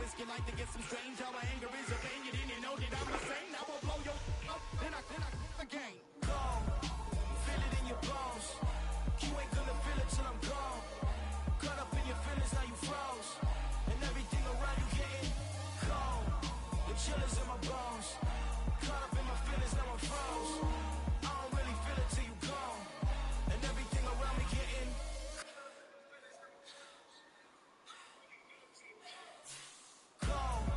risk your life to get some strange. How my anger is a pain. You didn't know that I'm insane. I will blow your up. Then I again. Gone. Feel it in your bones. You ain't gonna feel it till I'm gone. Caught up in your feelings, now you froze. And everything around you getting cold. The chillers in my bones. Caught up in my feelings, now I'm froze. I don't really feel it till you gone. And everything around me getting cold.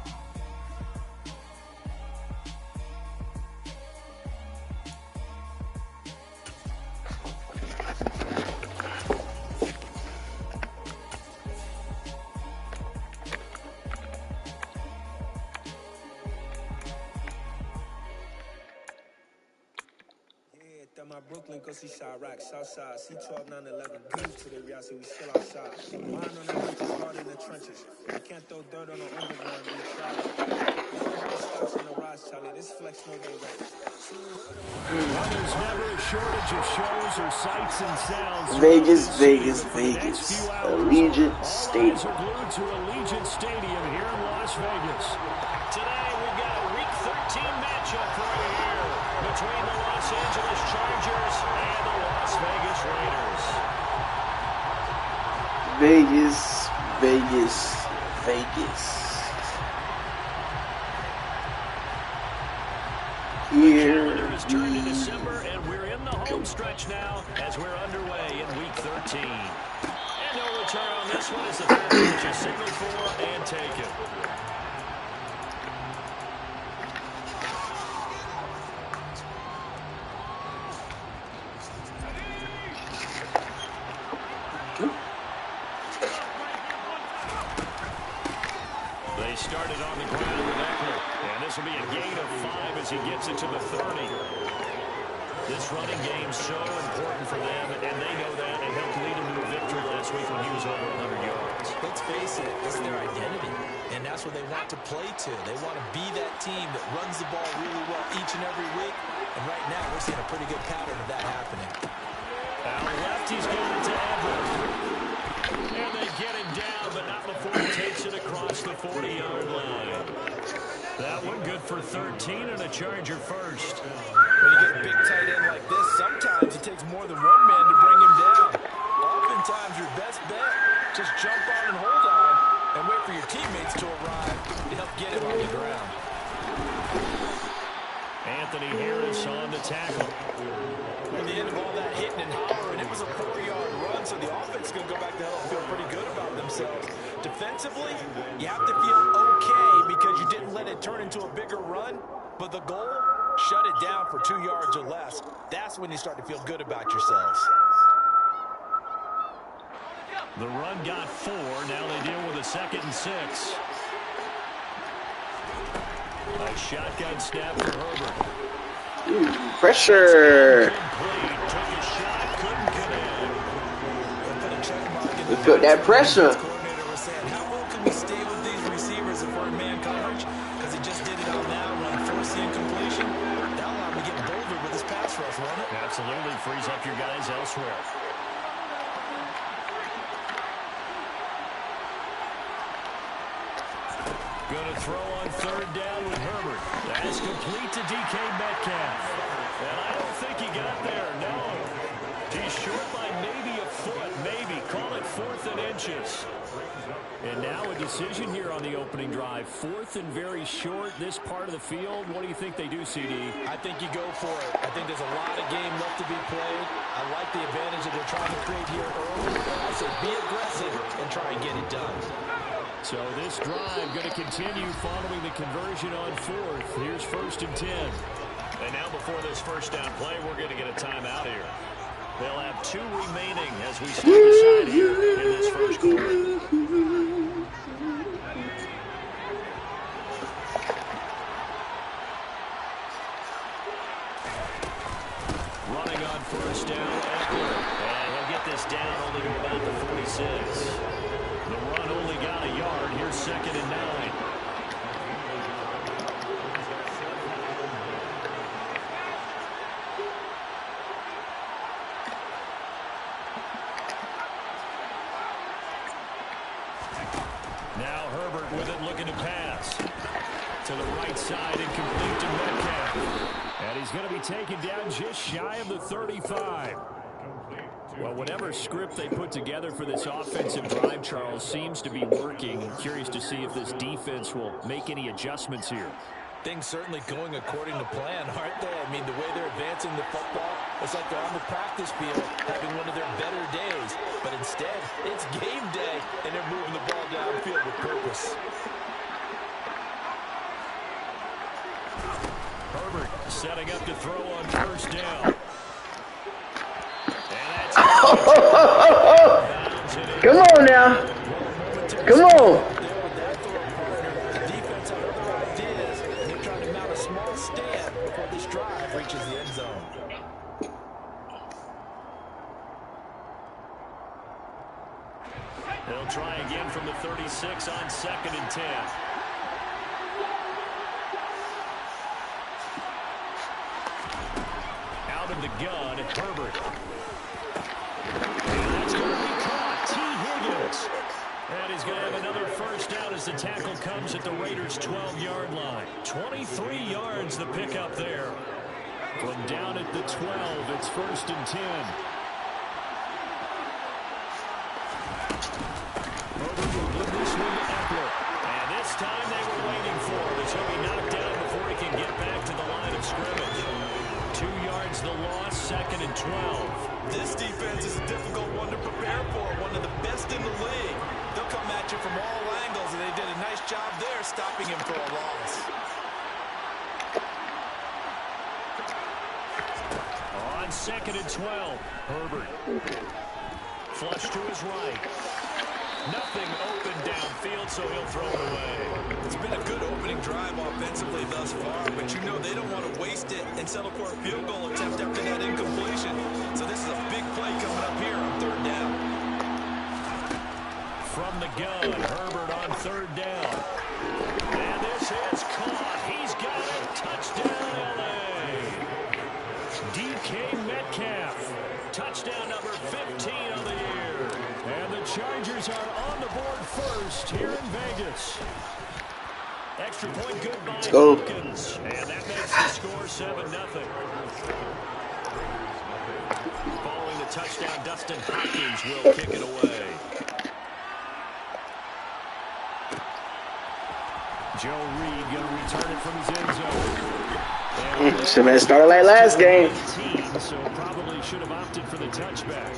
My Brooklyn, go see Shy Rock, Southside, C12, 911, goods to the reality, we still outside. Mine on the benches, hard in the trenches. I can't throw dirt on the underground, we try. Stocks on the rise, Charlie, this flex no day right. Well, there's never a shortage of shows or sights and sounds. Vegas. Allegiant Stadium. Our eyes are glued to Allegiant Stadium here in Las Vegas. Today we've got a Week 13 matchup right here between the Los Angeles Chargers and the Las Vegas Raiders. Vegas. Here the calendar is turned to December, and we're in the home stretch now as we're underway in Week 13. And no return on this one as the third pitch is signaled for and taken. They started on the ground with Eckler, and this will be a gain of 5 as he gets it to the 30. This running game is so important for them, and they know that. It helped lead them to a victory last week when he was over 100 yards. Let's face it, it's their identity, and that's what they want to play to. They want to be that team that runs the ball really well each and every week, and right now we're seeing a pretty good pattern of that happening. Out left, he's going to Everett. And they get him down, but not before he takes it across the 40-yard line. That one good for 13 and a Charger first. When you get a big tight end like this, sometimes it takes more than one man to bring him down. Oftentimes, your best bet, just jump on and hold on and wait for your teammates to arrive to help get him on the ground. Anthony Harris on the tackle. At the end of all that hitting and hollering, it was a 4-yard run, so the offense is going to go back to hell and feel pretty good about themselves. Defensively, you have to feel okay because you didn't let it turn into a bigger run, but the goal, shut it down for 2 yards or less. That's when you start to feel good about yourselves. The run got 4. Now they deal with a 2nd and 6. A shotgun snap for Herbert. pressure. Took a shot, couldn't get in. We put that pressure. How long can we stay with these receivers if we're in man coverage? Because he just did it on that one, forcing incompletion. That'll allow him to get bolder with his pass rush, won't it? Absolutely, frees up your guys elsewhere. Going to throw on 3rd down with Herbert. That's complete to DK Metcalf. And I don't think he got there, no. He's short by maybe a foot, maybe. Call it 4th and inches. And now a decision here on the opening drive. 4th and very short, this part of the field. What do you think they do, CD? I think you go for it. I think there's a lot of game left to be played. I like the advantage that they're trying to create here early. I say be aggressive and try and get it done. So this drive going to continue following the conversion on 4th. Here's 1st and 10. And now before this first down play, we're going to get a timeout here. They'll have 2 remaining as we step aside here in this first quarter. Running on 1st down, Eckler. And he'll get this down only to about the 46. The run only got a yard. Here's 2nd and 9. Now Herbert with it, looking to pass. To the right side, incomplete to Metcalf. And he's going to be taken down just shy of the 35. Well, whatever script they put together for this offensive drive, Charles, seems to be working. I'm curious to see if this defense will make any adjustments here. Things certainly going according to plan, aren't they? I mean, the way they're advancing the football, it's like they're on the practice field having one of their better days. But instead, it's game day, and they're moving the ball downfield with purpose. Herbert setting up to throw on first down. Come on now. Come on. The defense had other ideas, and they're trying to mount a small stand before this drive reaches the end zone. They'll try again from the 36 on 2nd and 10. Out of the gun, Herbert. And that's going to be caught. T. Higgins. And he's going to have another first down as the tackle comes at the Raiders' 12-yard line. 23 yards the pickup there. From down at the 12, it's 1st and 10. Herbert will give this one to Eckler. And this time they were waiting for it as he'll be knocked down before he can get back to the line of scrimmage. 2 yards the loss, 2nd and 12. This defense is a difficult one to prepare for, one of the best in the league. They'll come at you from all angles, and they did a nice job there stopping him for a loss. On 2nd and 12, Herbert. Flush to his right. Nothing open downfield, so he'll throw it away. It's been a good opening drive offensively thus far, but you know they don't want to waste it and settle for a field goal attempt after that incompletion. So this is a big play coming up here on 3rd down. From the gun, Herbert on 3rd down. And this is caught. He's got it. Touchdown, L.A. DK Metcalf. Touchdown number 15 of the year. And the Chargers are on the board first here in Vegas. Extra point good by Hopkins. And that makes the score 7-0. Following the touchdown, Dustin Hopkins will kick it away. Joe Reed going to return it from his end zone. Should have started like last game. So probably should have opted for the touchback.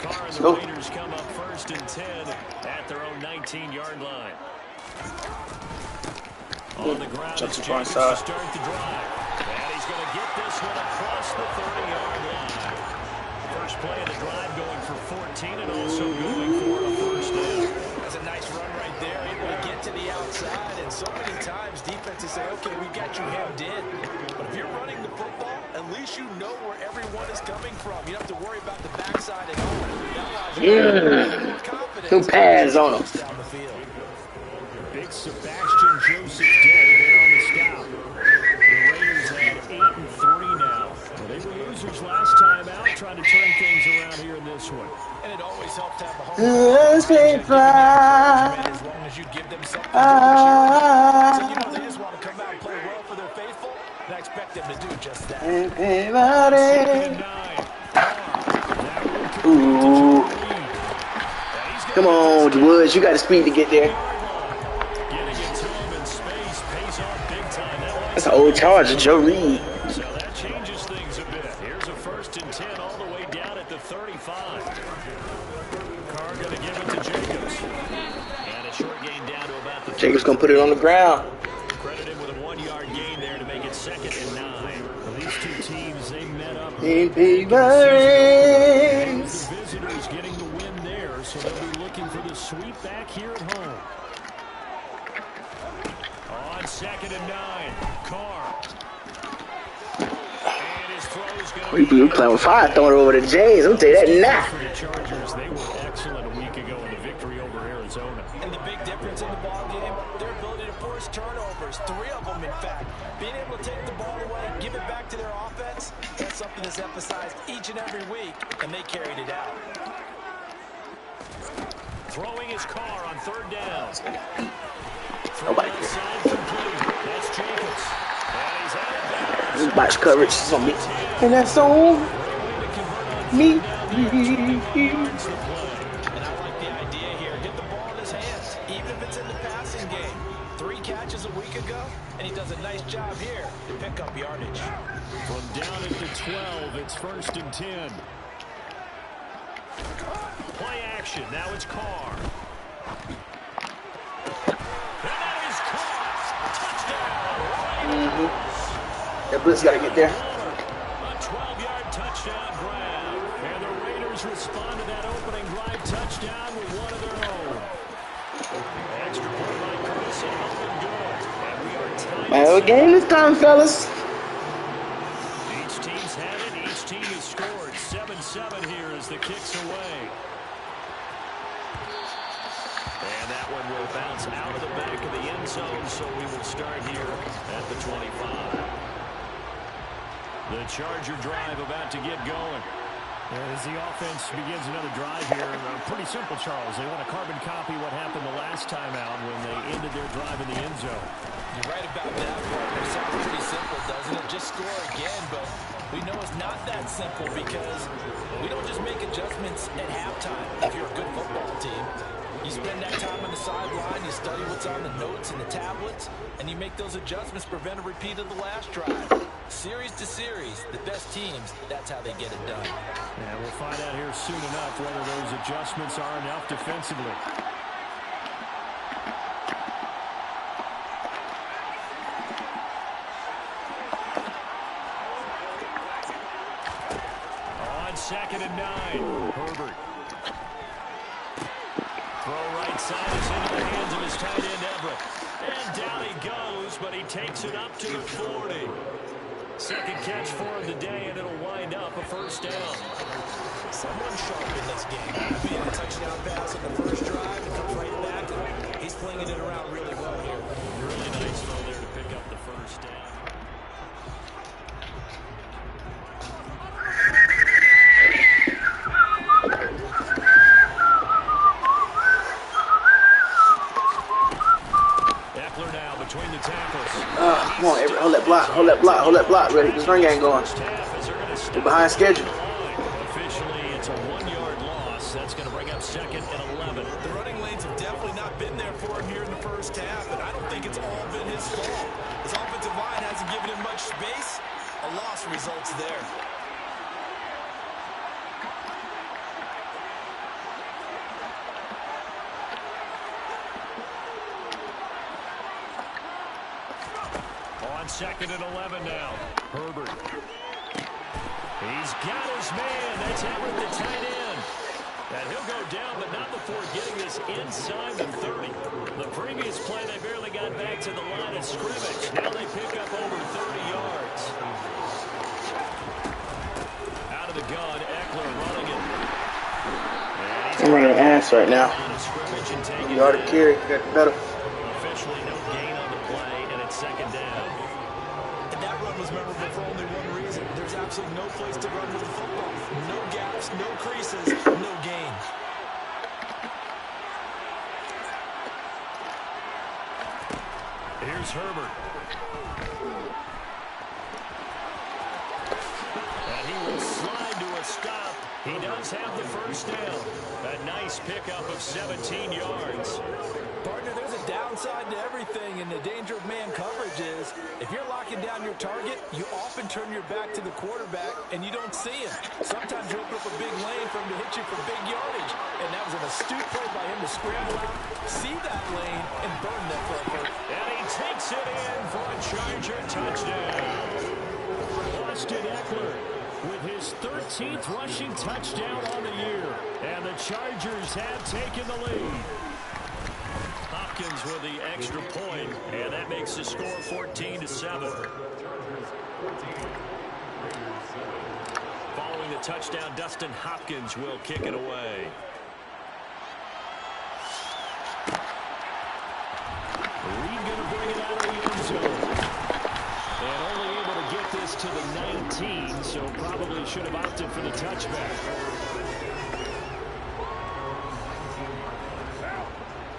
Carr and the Raiders come up 1st and 10 at their own 19-yard line. On the ground, it's Jacobs to start the drive. And he's going to get this one across the 30-yard line. First play of the drive going for 14 and also going for a first down. That's a nice run right there, able to get to the outside. And so many times defenses say, okay, we got you hemmed in. But if you're running the football, at least you know where everyone is coming from. You don't have to worry about the backside at all. Who pass on him? Down the field. Big Sebastian Joseph Day there on the stop. The Raiders at 8-3 now. Well, they were losers last time out, trying to turn things around here in this one. And it always helps to have a home Let's be fly. as long as you give them something to cheer. So you know they just want to come out and play well for their faithful, and I expect them to do just that. Everybody. Ooh. Come on, Woods. You got the speed to get there. That's an old Charger, Joe Reed. So that changes things a bit. Here's a 1st and 10 all the way down at the 35. Carr going to give it to Jacobs. And a short gain down to about the 30. Jacobs going to put it on the ground. Credit him with a 1-yard gain there to make it 2nd and 9. Well, these two teams, they met up. Hey, big birds. The visitors getting the win there, so they'll be looking for the sweep back here at home. On 2nd and 9, Carr. And his throw's going to We playing with fire, throwing it over to James. I'm going to tell you that for the Chargers. They were excellent a week ago in the victory over Arizona. And the big difference in the ball game, their ability to force turnovers, 3 of them in fact. Being able to take the ball away, give it back to their offense, that's something that's emphasized each and every week, and they carried it out. Throwing his car on third down. Nobody here. That's Jacobs. And he's out of bounds. This box coverage is on me. And that's on me. And I like the idea here. Get the ball in his hands, even if it's in the passing game. 3 catches a week ago, and he does a nice job here to pick up yardage. From down at the 12, it's 1st and 10. Play action. Now it's Carr. And that is caught. Touchdown. That blitz got to get there. A 12-yard touchdown grab. And the Raiders respond to that opening drive touchdown with one of their own. Extra point by Chris and up and good. And we are tied. Man, what game this time, fellas? Each team's had it. Each team has scored. 7-7 here as the kick's away. And that one will bounce out of the back of the end zone, so we will start here at the 25. The Charger drive about to get going. As the offense begins another drive here, pretty simple, Charles. They want to carbon copy what happened the last time out when they ended their drive in the end zone. You're right about that, partner. It sounds pretty simple, doesn't it? Just score again, but we know it's not that simple because we don't just make adjustments at halftime if you're a good football team. You spend that time on the sideline, you study what's on the notes and the tablets, and you make those adjustments, prevent a repeat of the last drive. Series to series, the best teams, that's how they get it done. And we'll find out here soon enough whether those adjustments are enough defensively. On 2nd and 9, Herbert. Throw right side is into the hands of his tight end, Everett. And down he goes, but he takes it up to the 40. Second catch for him today, and it'll wind up a 1st down. Someone sharp in this game. He had a touchdown pass on the first drive and comes right back, and he's flinging it around really well here. Really nice throw there to pick up the 1st down. Between the tackles. Come on, Everett. Hold that block. Hold that block. Hold that block. Ready. This run game going. We're behind schedule. Officially, it's a 1-yard loss. That's going to bring up 2nd and 11. The running lanes have definitely not been there for him here in the first half, and I don't think it's all been his fault. His offensive line hasn't given him much space. A loss results there. On 2nd and 11 now. Herbert. He's got his man. That's Everett, the tight end. And he'll go down, but not before getting this inside the 30. The previous play, they barely got back to the line of scrimmage. Now they pick up over 30 yards. Out of the gun, Eckler running it. I'm running ass right now. You ought to carry. Got better. Officially no gain on the play, and it's 2nd down. And that run was memorable for only one reason. There's absolutely no place to run with the football. No gaps, no creases, no gain. Here's Herbert. And he will slide to a stop. He does have the 1st down. A nice pickup of 17 yards. Partner, there's a downside to everything, and the danger of man coverage is if you're locking down your target, you often turn your back to the quarterback, and you don't see him. Sometimes you open up a big lane for him to hit you for big yardage, and that was an astute play by him to scramble out, see that lane, and burn that foot. And he takes it in for a Charger touchdown. Austin Eckler with his 13th rushing touchdown on the year. And the Chargers have taken the lead. Hopkins with the extra point, and that makes the score 14-7. Following the touchdown, Dustin Hopkins will kick it away. Reed going to bring it out of the end zone. And only this to the 19, so probably should have opted for the touchback.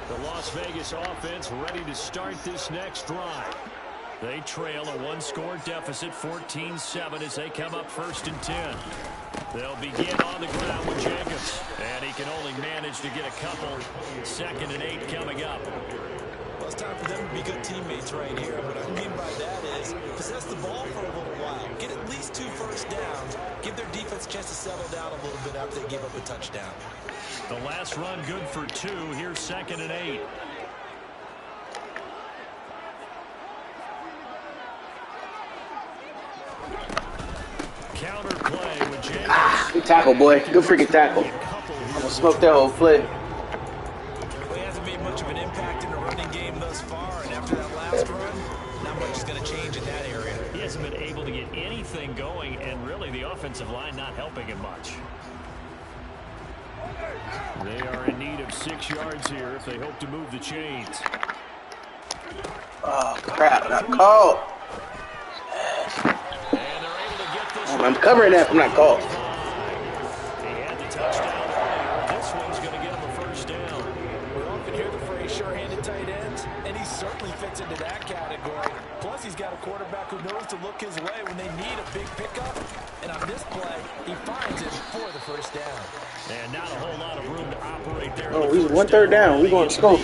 The Las Vegas offense ready to start this next drive. They trail a one-score deficit, 14-7, as they come up 1st and 10. They'll begin on the ground with Jacobs, and he can only manage to get a couple. 2nd and 8 coming up. Well, it's time for them to be good teammates right here. What I mean by that is possess the ball for a little while. Get at least 2 first downs. Give their defense a chance to settle down a little bit after they give up a touchdown. The last run good for 2. Here's 2nd and 8. Counter play with Jacobs. Good tackle, boy. Good freaking tackle. I'm gonna smoke that whole play. Well, he hasn't made much of an impact in the running game thus far, and after that last run, not much is going to change in that area. He hasn't been able to get anything going, and really the offensive line not helping him much. They are in need of 6 yards here if they hope to move the chains. Oh, crap. I got called. I'm covering that. I'm not called. He had the touchdown earlier. This one's going to get him a 1st down. We often hear the phrase sure-handed tight ends, and he certainly fits into that category. Plus, he's got a quarterback who knows to look his way when they need a big pickup. And on this play, he finds it for the 1st down. And not a whole lot of room to operate there. Oh, he's 1 3rd down. We're going to scope.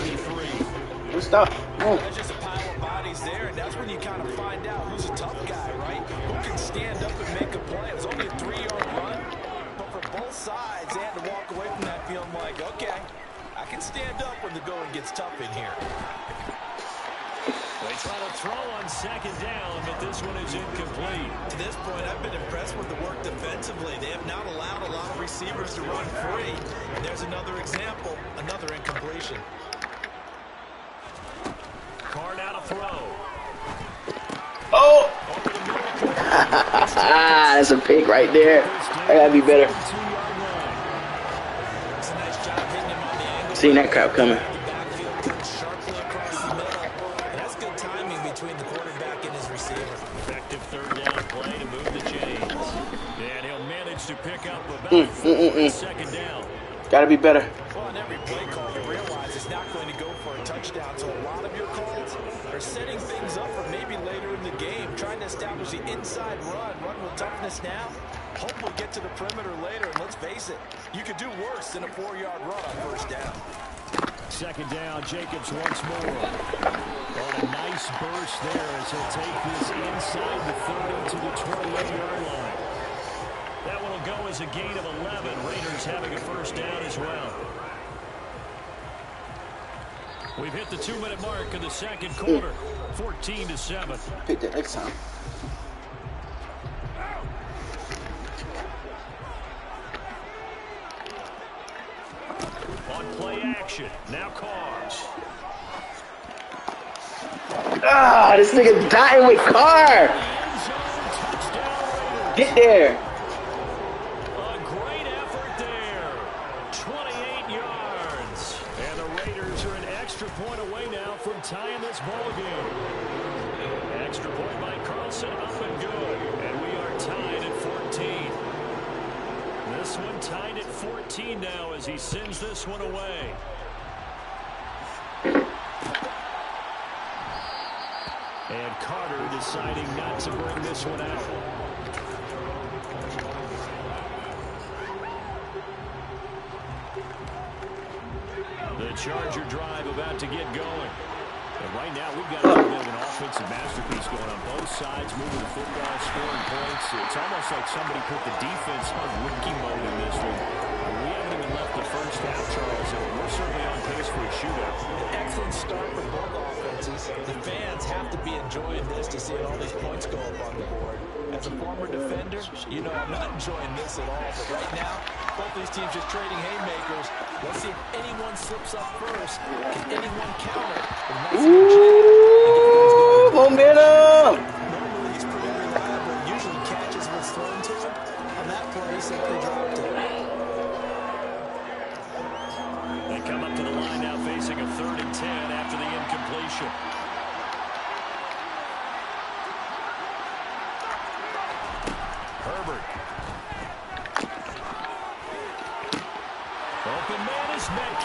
Let's stop. Oh. There's just a pile of bodies there, and that's when you kind of find out who's a tough guy, right? Who can stand up and make a play. It was only a 3-yard run, but for both sides, they had to walk away from that feeling like, okay, I can stand up when the going gets tough in here. They try to throw on 2nd down, but this one is incomplete. To this point, I've been impressed with the work defensively. They have not allowed a lot of receivers to run free. And there's another example, another incompletion. Card out a throw. Oh! That's a pick right there. I gotta be better. Seen that crap coming. Sharply across the middle. And that's good timing between the quarterback and his receiver. Effective 3rd down play to move the chains. And he'll manage to pick up about 2nd down. Gotta be better. Well, on every play call, you realize it's not going to go for a touchdown. So a lot of your calls are setting things up for maybe later in the game, trying to establish the inside run with toughness now. Hopefully get to the perimeter later, and let's face it, you could do worse than a 4-yard run on 1st down. 2nd down, Jacobs once more. And a nice burst there as he'll take this inside the 30 to the 28-yard line. That one will go as a gain of 11. Raiders having a 1st down as well. We've hit the 2-minute mark of the 2nd quarter. 14-7. Pick that next time. On play action. Now Carrs. Ah, this nigga dying with Carr. Get there. A great effort there. 28 yards. And the Raiders are an extra point away now from tying this ball game. Extra point by Carlson, up and good. And we are tied at 14. This one tied at 14 now as he sends this one away. And Carter deciding not to bring this one out. The Charger drive about to get going. And right now we've got a little bit of an offensive masterpiece going on both sides, moving the football, scoring points. It's almost like somebody put the defense on rookie mode in this one. We haven't even left the 1st half, Charles, and we're certainly on pace for a shootout. An excellent start for both offenses. The fans have to be enjoying this to see all these points go up on the board. As a former defender, you know I'm not enjoying this at all. But right now, both these teams just trading haymakers. Let's see if anyone slips up first. Can anyone counter? Ooh, momentum. Normally he's pretty reliable. Usually catches what's thrown to him. On that play, he simply dropped it. They come up to the line now facing a 3rd and 10 after the incompletion.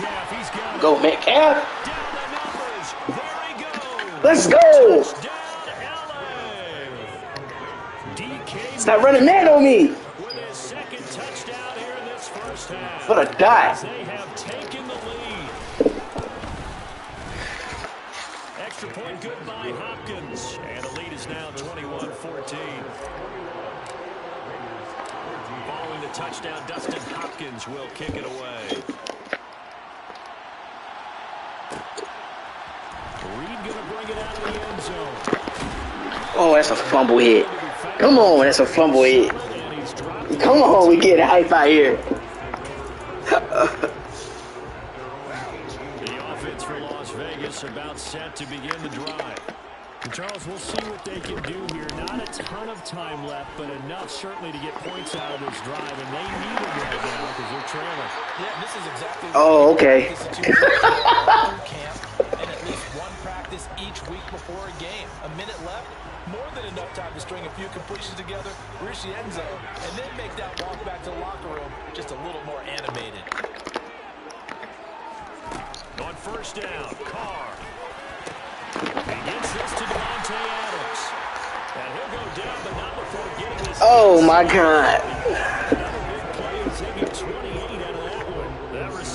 Metcalf. He's got Go, Metcalf. down the numbers. There he goes. Let's go. Touchdown, LA. DK Stop running that on me. with his second touchdown here in this first half. What a dot. They have taken the lead. Extra point good by Hopkins. And the lead is now 21-14. Following the touchdown, Dustin Hopkins will kick it away. Reed going to bring it out of the end zone. Oh, that's a fumble hit. Come on, that's a fumble hit. Come on, we get hype out here. The offense for Las Vegas about set to begin the drive. And Charles, we'll see what they can do here. Not a ton of time left, but enough certainly to get points out of this drive. And they need it right now because they're trailing. Yeah, this is exactly Oh, okay. camp and at least one practice each week before a game. A minute left, more than enough time to string a few completions together, reach the end zone, and then make that walk back to the locker room just a little more animated. On first down, Carr. He gets this to Devontae Adams. And he'll go down, but not before getting this. Oh, my God.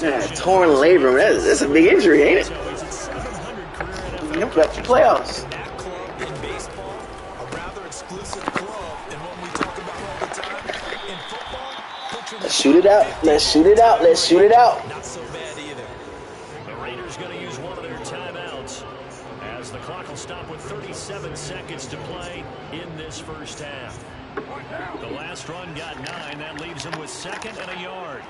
Yeah, torn labrum. That's a big injury, ain't it? Yep, got the playoffs. That club in baseball, a rather exclusive club, and when we talk about all the time, in football, Let's shoot it out. Let's shoot it out. Let's shoot it out. not so bad either. The Raiders going to use one of their timeouts as the clock will stop with 37 seconds to play in this first half. The last run got 9. That leaves them with 2nd and a yard.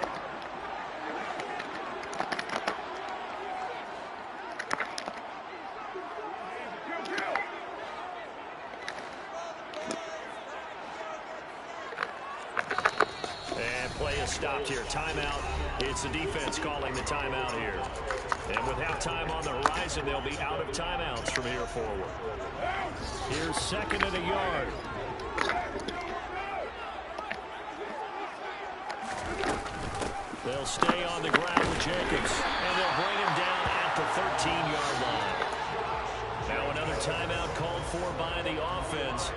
And play is stopped here. Timeout. It's the defense calling the timeout here. And with halftime on the horizon, they'll be out of timeouts from here forward. Here's 2nd and a yard. They'll stay on the ground with Jacobs, and they'll bring him down at the 13-yard line. Now another timeout called for by the offense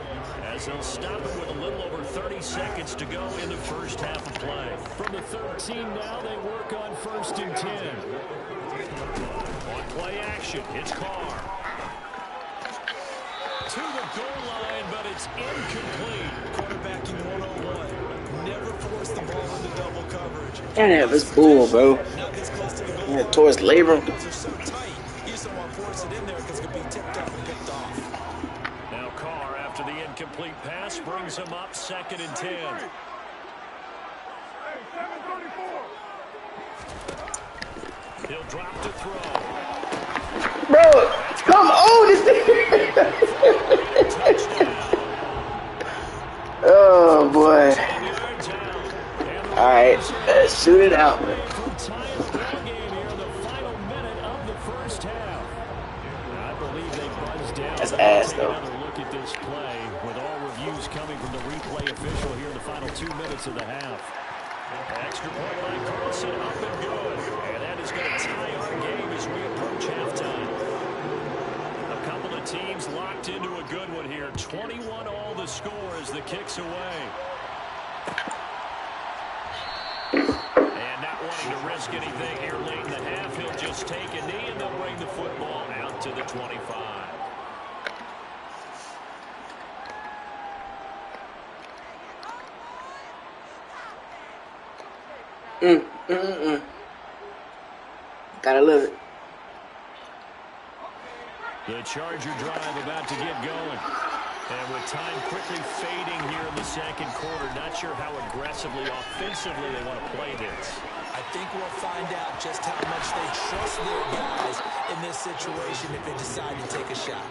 as they'll stop it with a little over 30 seconds to go in the first half of play. From the 13 now, they work on 1st and 10. On play action, it's Carr. To the goal line, but it's incomplete. Quarterbacking 101. Never force the ball into double coverage. Damn, it's bull, bro. Yeah, towards labrum. Those are so tight. You just don't want to force it in there because it could be tipped up and picked off. Now Carr, after the incomplete pass, brings him up 2nd and 10. He'll drop to throw. Bro, come on. This thing. Oh, boy. All right, let's shoot it out. That's ass, though. Look at this play with all reviews coming from the replay official here in the final 2 minutes of the half. Extra point by Carlson, up and good. And that is going to tie our game as we approach halftime. A couple of teams locked into a good one here. 21 all the score as the kick's away. And not wanting to risk anything here late in the half, he'll just take a knee and they'll bring the football out to the 25. Gotta love it. The Charger drive about to get going. And with time quickly fading here in the second quarter, not sure how aggressively, offensively they want to play this. I think we'll find out just how much they trust their guys in this situation if they decide to take a shot.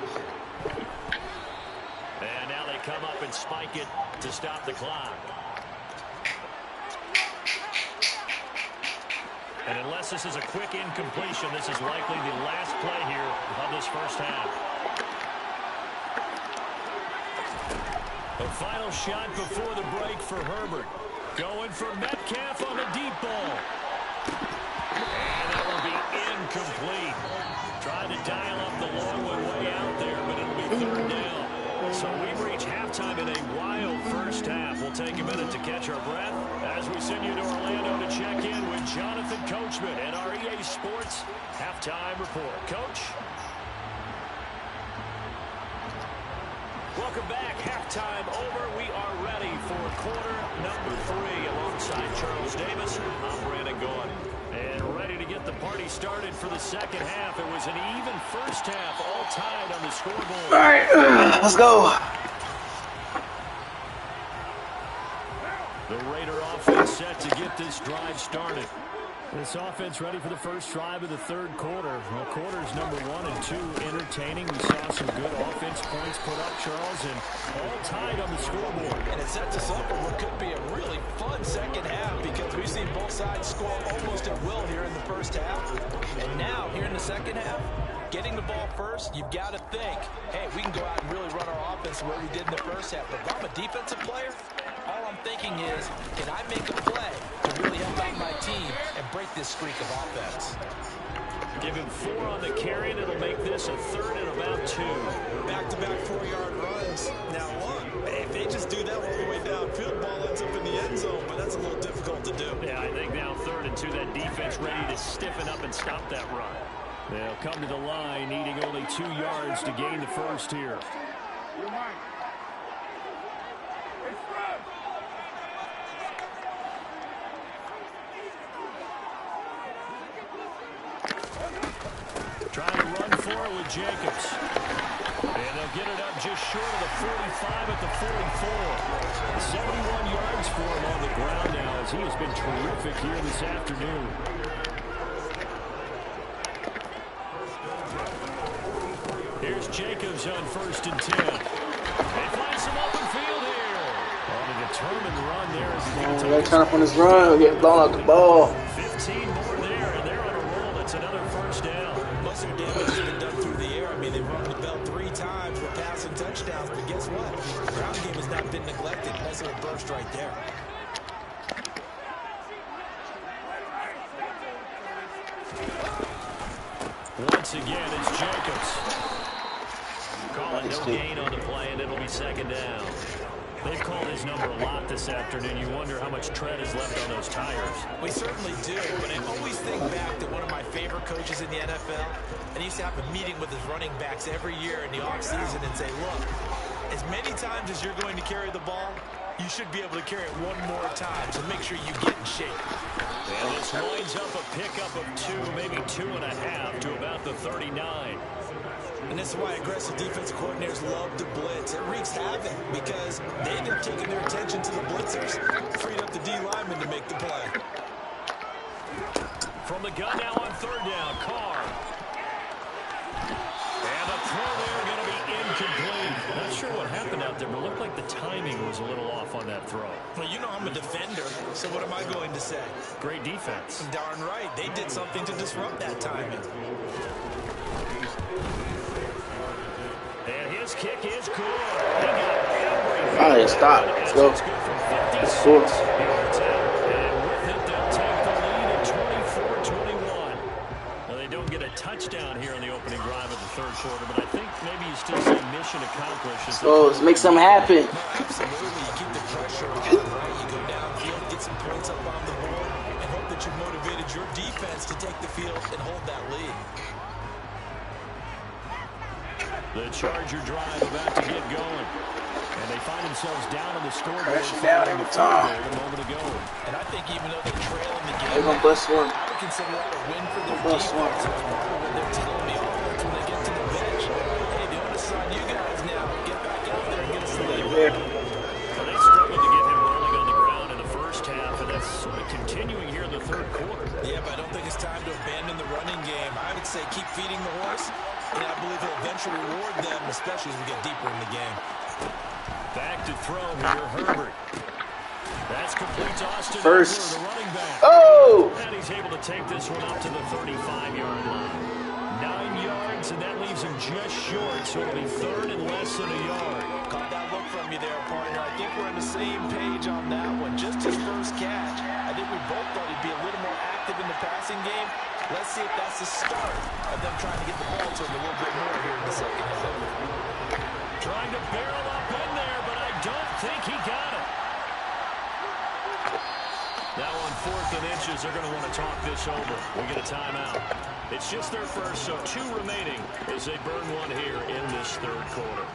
And now they come up and spike it to stop the clock. And unless this is a quick incompletion, this is likely the last play here of this first half. The final shot before the break for Herbert. Going for Metcalf on the deep ball. And that will incomplete. Tried to dial up the long one way out there, but it'll be third down. So we've reached halftime in a wild first half. We'll take a minute to catch our breath as we send you to Orlando to check in with Jonathan Coachman and our EA Sports Halftime Report. Coach? Welcome back. Halftime over. We are ready for quarter number 3 alongside Charles Davis. I'm Brandon Gaughan. And ready to get the party started for the second half. It was an even first half, all tied on the scoreboard. All right, let's go. The Raider offense set to get this drive started. This offense ready for the first drive of the third quarter. Well, quarters number 1 and 2 entertaining. We saw some good offense points put up, Charles, and all tied on the scoreboard. And it sets us up for what could be a really fun second half because we've seen both sides score almost at will here in the first half. And now, here in the second half, getting the ball first, you've got to think, hey, we can go out and really run our offense the way we did in the first half. But if I'm a defensive player, all I'm thinking is, can I make a play to really help out my team and break this streak of offense? Give him 4 on the carry, and it'll make this a third and about 2. Back-to-back 4-yard runs. Now, look, if they just do that all the way downfield, ball ends up in the end zone, but that's a little difficult to do. Yeah, I think now 3rd and 2, that defense ready to stiffen up and stop that run. They'll come to the line, needing only 2 yards to gain the first here. Trying to run for it with Jacobs. And they'll get it up just short of the 45 at the 44. 71 yards for him on the ground now as he has been terrific here this afternoon. Here's Jacobs on 1st and 10. They find some open field here. On a determined run there. They're turn up on this run. We'll get blown out the ball. 15 more there, and they're on a roll. That's another first down. Most of the damage has been done through the air. I mean, they've rung the bell 3 times for passing touchdowns, but guess what? The ground game has not been neglected. Nice little burst right there. Once again, it's Jacobs. Calling no gain on the play, and it'll be 2nd down. They've called his number a lot this afternoon. You wonder how much tread is left on those tires. We certainly do, but I always think back to one of my favorite coaches in the NFL, and he used to have a meeting with his running backs every year in the offseason and say, look, as many times as you're going to carry the ball, you should be able to carry it 1 more time, so make sure you get in shape. And this lines up a pickup of 2, maybe 2.5 to about the 39. And this is why aggressive defensive coordinators love to blitz. It wreaks havoc because they end up taking their attention to the blitzers, freed up the D lineman to make the play. From the gun now on 3rd down, Carr. And the throw there going to be incomplete. Not sure what happened out there, but it looked like the timing was a little off on that throw. Well, you know I'm a defender, so what am I going to say? Great defense. Darn right. They did something to disrupt that timing. And his kick is good. He got everything. All right, stop. Let's go. Let's go. And with it, they'll take the lead at 24-21. Well, they don't get a touchdown here in the opening drive of the third quarter, but I think maybe you still say mission accomplished. So let's make something happen. Absolutely. You keep the pressure on, right? You go downfield, get some points up on the board, and hope that you've motivated your defense to take the field and hold that lead. The Charger drive about to get going. And they find themselves down on the scoreboard. Pressure down every time. A moment ago. And I think even though they're trailing the game, They're going to bust one. I would consider that a win for their Bust one. defense. It's part of what they're telling me offense when they get to the bench. Hey, the onus is on you guys now. Get back out there and get us the lead. Well, they struggled to get him rolling on the ground in the first half, and that's sort of continuing here in the third quarter. Yeah, but I don't think it's time to abandon the running game. I would say keep feeding the horse, and I believe he'll eventually reward them, especially as we get deeper in the game. Back to throw here, Herbert. That's complete to Austin First. Eckler, the running back. Oh! And he's able to take this one up to the 35-yard line. 9 yards, and that leaves him just short, so it'll be 3rd and less than a yard. Caught that look from you there, partner. I think we're on the same page on that one. Just his first catch. I think we both thought he'd be a little more active in the passing game. Let's see if that's the start of them trying to get the ball to him a little bit more here in the second half. Trying to barrel up in there, but I don't think he got it. Now on 4th and inches, they're going to want to talk this over. We get a timeout. It's just their first, so 2 remaining as they burn one here in this third quarter.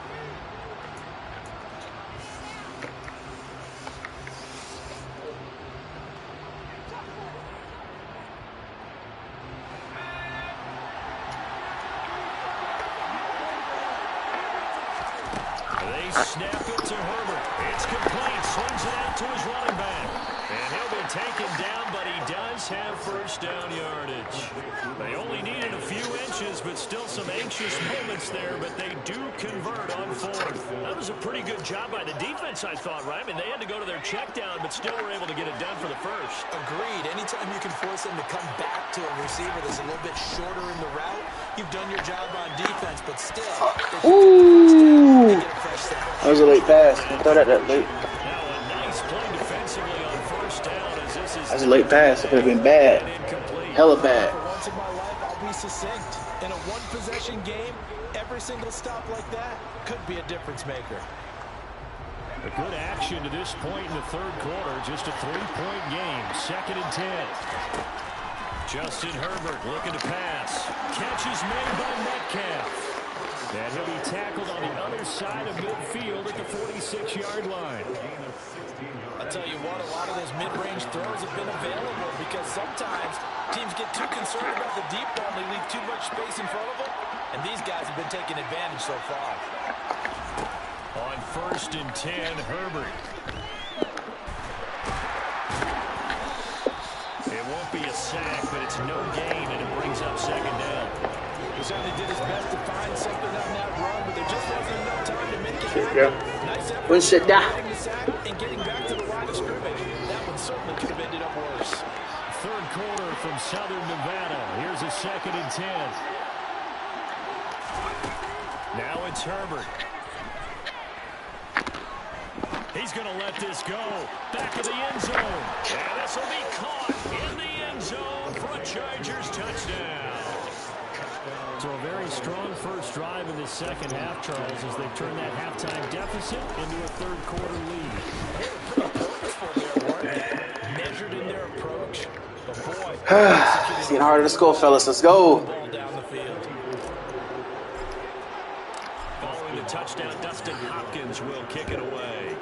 They snap it to Herbert. It's complete. Swings it out to his running back. And he'll be taken down, but he does have first down yardage. They only needed a few inches, but still some anxious moments there, but they do convert on 4th. That was a pretty good job by the defense, I thought, right? I mean, they had to go to their check down, but still were able to get it done for the first. Agreed. Anytime you can force them to come back to a receiver that's a little bit shorter in the route, you've done your job on defense, but still. Ooh. That was a late pass. I thought that late. That's a late pass. It could have been bad. Hella bad. For once in my life, I'll be succinct. In a one-possession game, every single stop like that could be a difference maker. A good action to this point in the third quarter. Just a 3-point game. 2nd and 10. Justin Herbert looking to pass. Catch is made by Metcalf. And he'll be tackled on the other side of midfield at the 46-yard line. I'll tell you what, a lot of those mid-range throws have been available because sometimes teams get too concerned about the deep ball and they leave too much space in front of them. And these guys have been taking advantage so far. On 1st and 10, Herbert. It won't be a sack, but it's no gain, and it brings up 2nd down. He certainly did his best to find something on that run, but there just wasn't enough time to make it happen. Nice effort getting the sack and getting back to the line of scrimmage. That one certainly could have ended up worse. Third quarter from Southern Nevada. Here's a 2nd and 10. Now it's Herbert. He's going to let this go. Back of the end zone. And this will be caught in the end zone for a Chargers touchdown. So a very strong first drive in the second half, Charles, as they turn that halftime deficit into a third quarter lead. Measured in their approach. But boy, It's getting harder to score, fellas. Let's go. down the field. Following the touchdown, Dustin Hopkins will kick it away.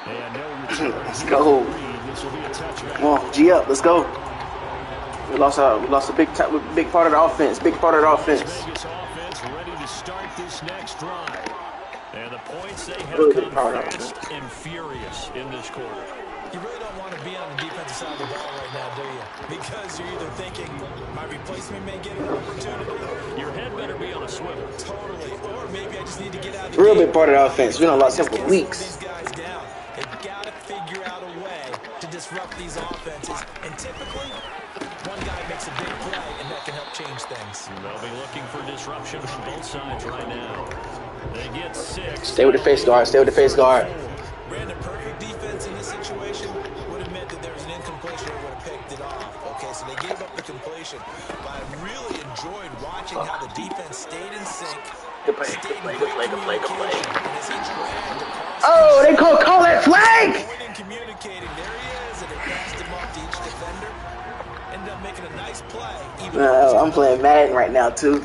And no return. Let's go. This will be a touchback. Come on, G up. Let's go. We lost a big part of the offense. Big part of the offense. Vegas offense ready to start this next drive. And the points they have Really come fast and furious in this quarter. You really don't want to be on the defensive side of the ball right now, do you? Because you're either thinking, my replacement may get an opportunity. Your head better be on a swivel. Totally. Or maybe I just need to get out of the Real game. big part of the offense. We done lost him for These weeks. guys down. They've got to figure out a way to disrupt these offenses. And typically, one guy makes a big play, and that can help change things. They'll be looking for disruption on both sides right now. They get 6. Stay with the face guard. Stay with the face guard. Brandon, perfect defense in this situation would have meant that there was an incompletion that would have picked it off. Okay, so they gave up the completion. But I really enjoyed watching how the defense stayed in sync. Good play. Oh, Oh, they call that flag! communicating. There he is, and they passed him off to each defender. Ended up making a nice play. Even I'm playing Madden right now, too.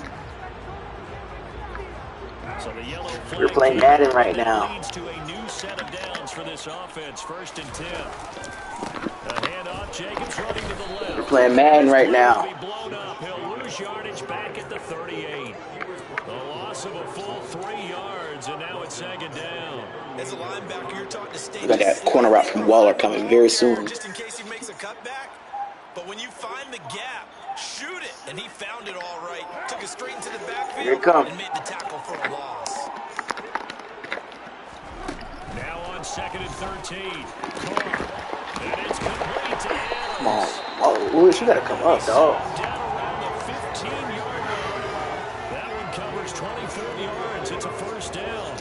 So the yellow flag We're playing Madden right now. leads to a new set of downs for this offense. 1st and 10. A handoff. Jacobs running to the left. We're playing Madden right now. He'll be blown up. He'll lose yardage back at the 38. A loss of a full 3 yards, and now it's 2nd down. as a linebacker, you're taught to stay. We got that corner route from Waller coming very soon. Just in case he makes a cutback. But when you find the gap, shoot it. And he found it all right. Took it straight into the backfield. Here it comes. And made the tackle for a loss. Now on 2nd and 13. Carr. And it's complete to Adams. Come on. Oh, Lewis, you got to come up, dog. Down around the 15-yard line. That one covers 24 yards. It's a first down.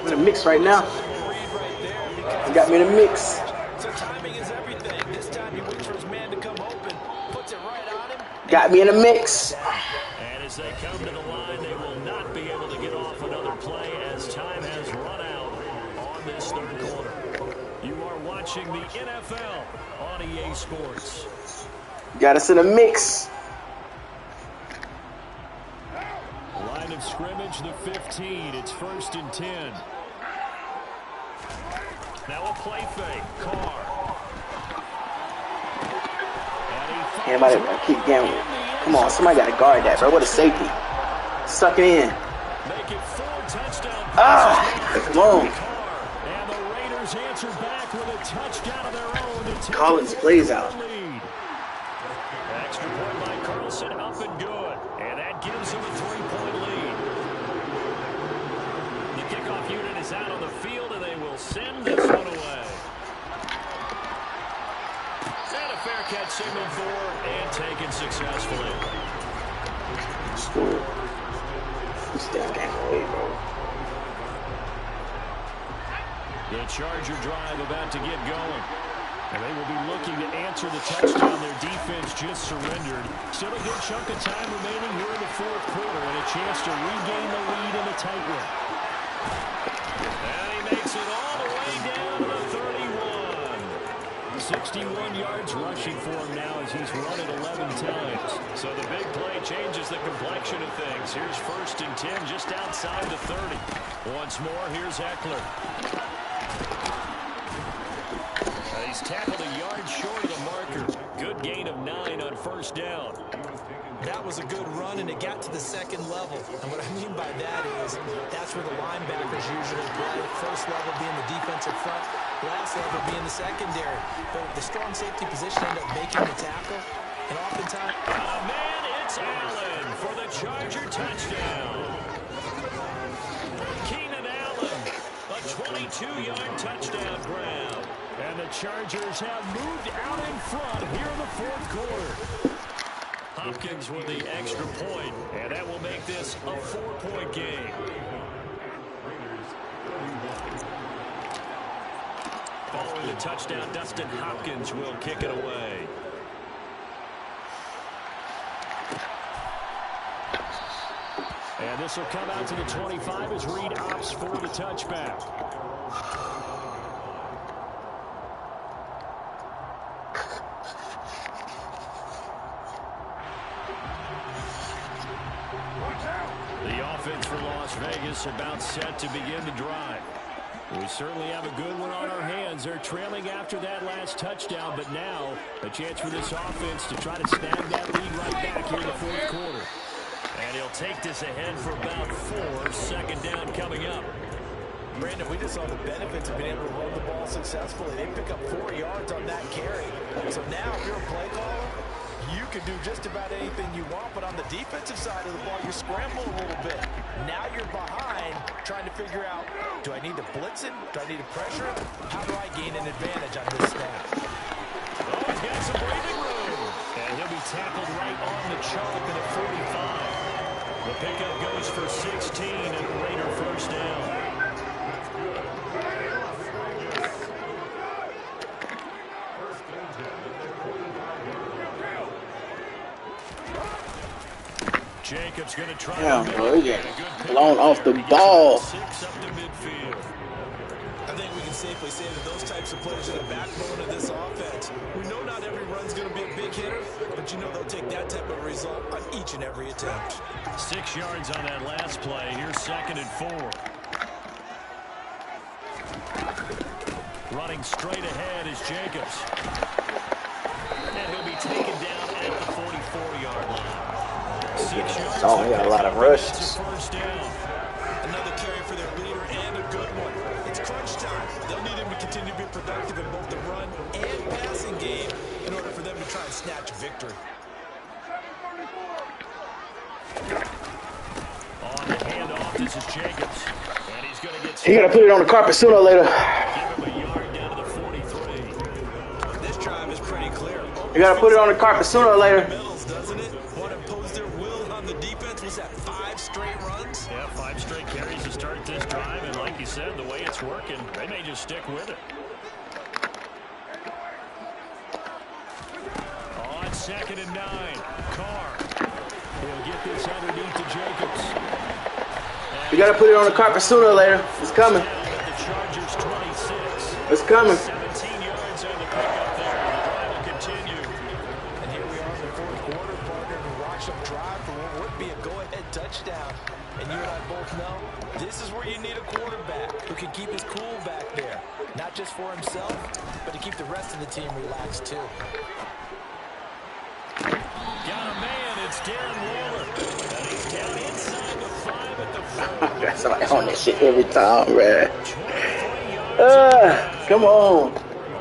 We're in a mix right now. Read right right there because He got me in the mix. so timing is everything. This time he waits for his man to come open, puts it right on him. Got me in the mix. And as they come to the line, they will not be able to get off another play as time has run out on this third quarter. You are watching the NFL on EA Sports. Got us in the mix. Line of scrimmage, the 15. It's 1st and 10. Now a play fake. Carr. Anybody gonna keep gambling? Come on, somebody gotta guard that, bro. What a safety. Suck it in. Make it 4 touchdown Ah, come on. and the Raiders answer back with a touchdown of their own to take Collins plays out. the lead. Extra point by Carlson, up and good. And that gives them a 3-point lead. The kickoff unit is out on the field, and they will send this one away. And a fair catch signaled for and taken successfully. Score. This damn game away, bro. The Charger drive about to get going. And they will be looking to answer the touchdown their defense just surrendered. Still a good chunk of time remaining here in the fourth quarter and a chance to regain the lead in a tight one. And he makes it all the way down to the 31. 61 yards rushing for him now as he's run it 11 times. So the big play changes the complexion of things. Here's 1st and 10 just outside the 30. Once more, here's Eckler. He's tackled a yard short of the marker. Good gain of 9 on 1st down. That was a good run, and it got to the second level. And what I mean by that is that's where the linebackers usually play. First level being the defensive front, last level being the secondary. But the strong safety position ended up making the tackle. And oftentimes... Man, it's Allen for the Charger touchdown. Keenan Allen, a 22-yard touchdown grab. And the Chargers have moved out in front here in the fourth quarter. Hopkins with the extra point, and that will make this a 4-point game. Following the touchdown, Dustin Hopkins will kick it away. And this will come out to the 25 as Reed opts for the touchback. The offense for Las Vegas about set to begin the drive. We certainly have a good one on our hands. They're trailing after that last touchdown, but now a chance for this offense to try to snag that lead right back here in the fourth quarter. And he'll take this ahead for about 4. Second down coming up. Brandon, we just saw the benefits of being able to run the ball successfully. They pick up 4 yards on that carry. So now if you're a play caller, you can do just about anything you want, but on the defensive side of the ball, you scramble a little bit. Now you're behind, trying to figure out, do I need to blitz it? Do I need to pressure it? How do I gain an advantage on this snap? Oh, he's got some breathing room. And he'll be tackled right on the chalk at a 45. The pickup goes for 16 and a Raider first down. Jacobs going to try. Damn, bro, he got blown off the ball. 6 up to midfield. I think we can safely say that those types of players are the backbone of this offense. We know not every run's going to be a big hitter, but you know they'll take that type of result on each and every attempt. 6 yards on that last play. Here's 2nd and 4. Running straight ahead is Jacobs. And he'll be taken down at the 44-yard line. 6 yards. Oh, he got a lot of rushes. First down. Another carry for their leader and a good one. It's crunch time. They'll need him to continue to be productive in both the run and passing game in order for them to try and snatch victory. On the handoff, this is Jacobs. And he's going to get... He gotta put it on the carpet sooner or later. Give him a yard down to the 43. This drive is pretty clear. You gotta put it on the carpet sooner or later. Doesn't it? Want to impose their will on the defense was that 5 straight runs. Yeah, 5 straight carries to start this drive, and like you said, the way it's working, they may just stick with it. On 2nd and 9, Carr. He'll get this underneath to Jacobs. We got to put it on the carpet sooner or later. It's coming. The Chargers 26. It's coming. 17 yards on the pickup there. The drive will continue. And here we are in the 4th quarter, partner, to watch them drive for what would be a go-ahead touchdown. And you and I both know this is where you need a quarterback who can keep his cool back there. Not just for himself, but to keep the rest of the team relaxed too. Got a man, it's Darren Waller. And he's down inside the 5 at the 4. Got somebody on that shit every time, man. Come on.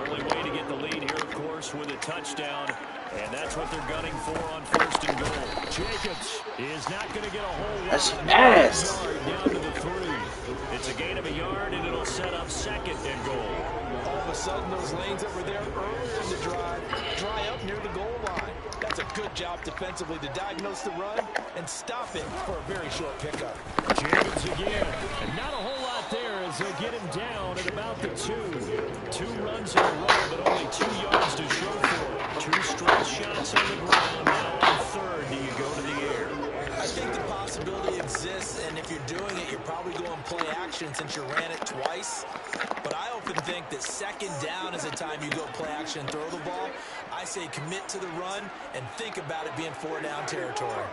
Early way to get the lead here, of course, with a touchdown. And that's what they're gunning for on 1st and goal. Jacobs is not going to get a whole lot. That's fast. Down to the 3. It's a gain of a yard, and it'll set up 2nd and goal. All of a sudden, those lanes that were there earlier in the drive dry up near the goal line. That's a good job defensively to diagnose the run and stop it for a very short pickup. Jacobs again, and not a whole lot there as they'll get him down at about the 2. 2 runs in a row, but only 2 yards to show for it. 2 straight shots on the ground. Now on 3rd, do you go to the air? I think the possibility exists, and if you're doing it, you're probably going play action since you ran it twice. But I often think that 2nd down is the time you go play action and throw the ball. I say commit to the run and think about it being 4-down territory.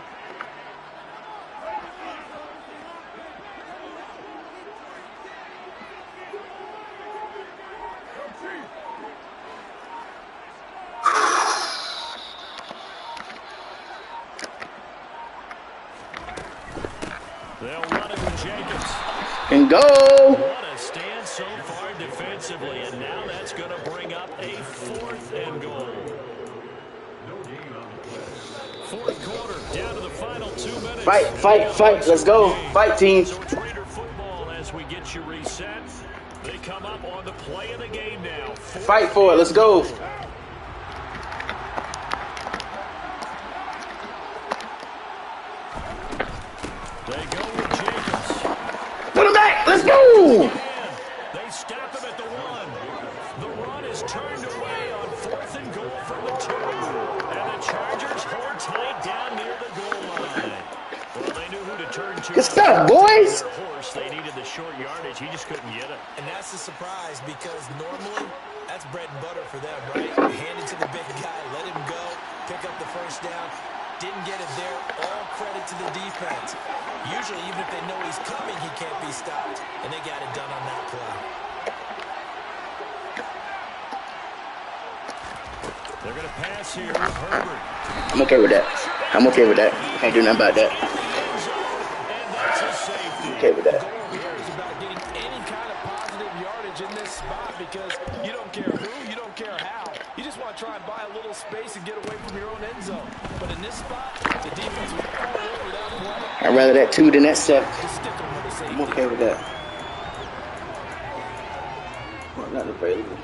They'll run it with Jacobs. And go. What a stand so far defensively, and now that's going to bring up a 4th and goal. 4th quarter, down to the final 2 minutes. Fight, fight, fight. Let's go. Fight, team. So it's Raider football as we get you reset. They come up on the play of the game now. Fight for it. Let's go. They go with Jacobs. Put him back. Let's go. They stop him at the 1. The run is turned away on 4th and goal from the 2. And the Chargers hold tight down near the goal line. Well, they knew who to turn to. Good stuff, boys. They needed the short yardage. He just couldn't get it. And that's the surprise because normally that's bread and butter for them, right? Hand it to the big guy, let him go, pick up the 1st down. Didn't get it there. All credit to the defense. Usually, even if they know he's coming, he can't be stopped. And they got it done on that play. They're going to pass here with Herbert. I'm okay with that. I'm okay with that. Can't do nothing about that. And that's a safety. Okay with that. The goal here is about getting any kind of positive yardage in this spot because you don't care who, you don't care how. You just want to try and buy a little space and get away from your own end zone. But in this spot, the defense will all over that play. I'd rather that 2 than that 7. Just stick them with the safety. I'm okay with that. Well, not available.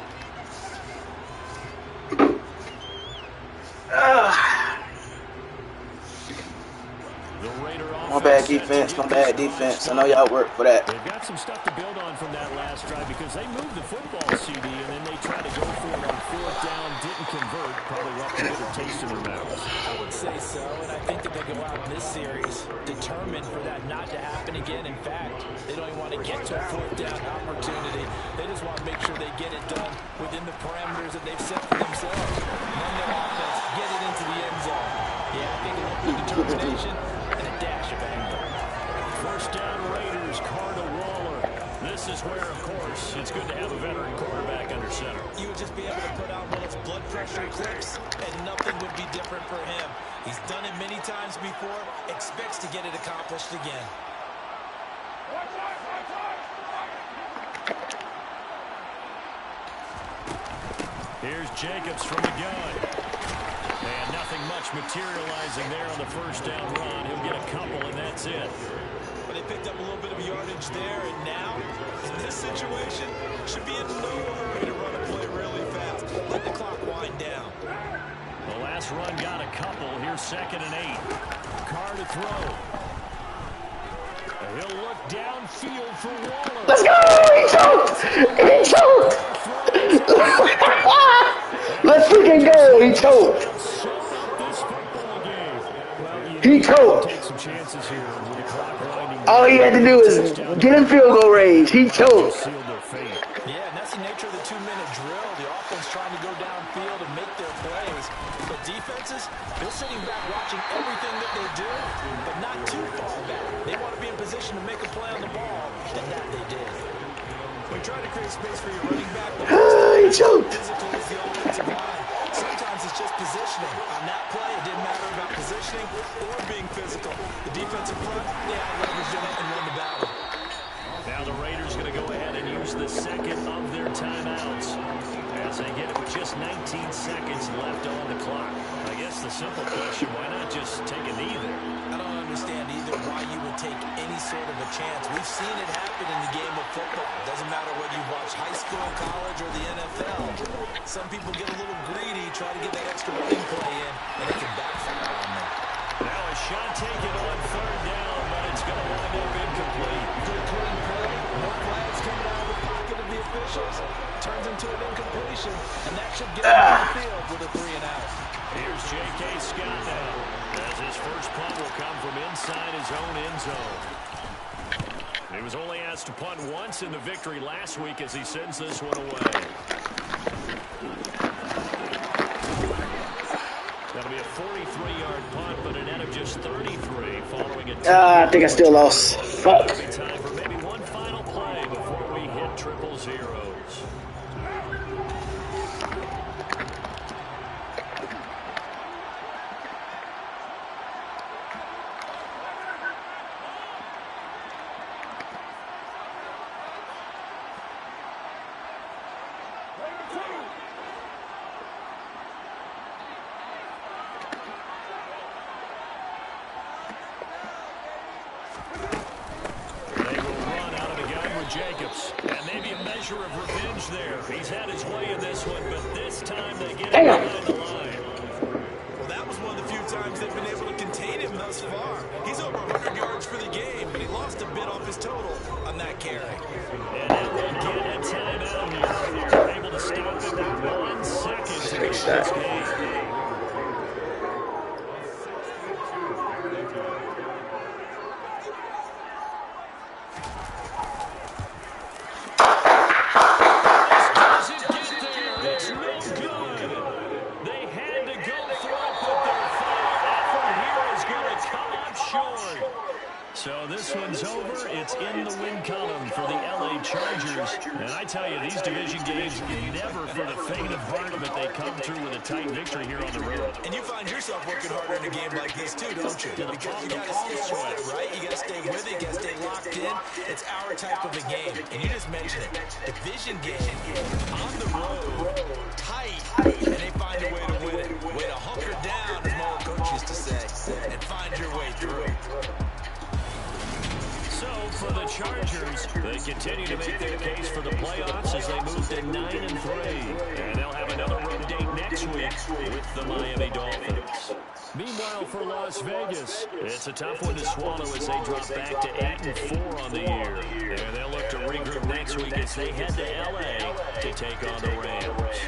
My bad defense, my bad defense. I know y'all work for that. They've got some stuff to build on from that last drive because they moved the football, CD, and then they tried to go for it on 4th down, didn't convert, probably left a bitter taste in their mouths. I would say so, and I think that they go out in this series determined for that not to happen again. In fact, they don't even want to get to a 4th down opportunity. They just want to make sure they get it done within the parameters that they've set for themselves. Run their offense, get it into the end zone. Yeah, I think a little bit of determination and a dash of anger. 1st down Raiders, Carr to Waller. This is where, of course, it's good to have a veteran quarterback under center. You would just be able to put out one of those blood pressure clips, and nothing would be different for him. He's done it many times before, expects to get it accomplished again. Here's Jacobs from the gun. And nothing much materializing there on the 1st down run. He'll get a couple, and that's it. But they picked up a little bit of yardage there, and now, in this situation, should be in no hurry to run a play really fast. Let the clock wind down. The last run got a couple. Here's 2nd and 8. Carr to throw. look downfield for Waller. Let's go! He choked! He choked! Let's freaking go! He choked! Sewn up this football game. Well, He you choked! take some chances here with the clock winding All he had to do is get in field goal range. He choked. sealed their fate. Yeah, and that's the nature of the 2-minute drill. The offense trying to go downfield and make their plays. But defenses, they're sitting back watching everything that they do, but not too far back. They want to be in position to make a play on the ball, and that they did. When trying to create space for your running back, the He choked. physical is the offensive line. Sometimes it's just positioning. On that play, it didn't matter about positioning or being physical. The defensive front, they out-leveraged it and won the battle. Now the Raiders going to go ahead and use the second of their timeouts as they get it with just 19 seconds left on the clock. I guess the simple question, why not just take a knee there? I don't understand either why you would take any sort of a chance. We've seen it happen in the game of football. It doesn't matter whether you watch high school, college, or the NFL. Some people get a little greedy, try to get that extra running play in, and it can backfire on them. Now a shot taken on third down, but it's going to wind up incomplete. Good clean play. No flags coming out of the pocket of the officials. Turns into an incompletion, and that should get him on the field with a 3-and-out. Here's J.K. Scott now, as his first punt will come from inside his own end zone. He was only asked to punt once in the victory last week as he sends this one away. That'll be a 43-yard punt, but a net of just 33 following a... I think I still lost. Fuck. Time for maybe one final play before we hit triple zeros. Jacobs, and maybe a measure of revenge there. He's had his way in this one, but this time they get him behind the line. Well, that was one of the few times they've been able to contain him thus far. He's over 100 yards for the game, but he lost a bit off his total on that carry. And it will get a timeout here. They're able to stop him with 1 second to finish this game. So this one's over. It's in the win column for the LA Chargers. And I tell you, these division games never for the faint of heart, but they come through with a tight victory here on the road. And you find yourself working harder in a game like this too, don't you? Because you got to stay with it, right? You got to stay with it. You got to stay locked in. It's our type of a game. And you just mentioned it. Division game, on the road, tight, and they find a way to win it. Way to hunker down, as my old coach used to say, and find your way through. So for the Chargers, they continue to make their case for the playoffs as they move to 9-3. And they'll have another road date next week with the Miami Dolphins. Meanwhile, for Las Vegas, it's a tough one to swallow as they drop back to 8-4 on the year. And they'll look to regroup next week as they head to L.A. to take on the Rams.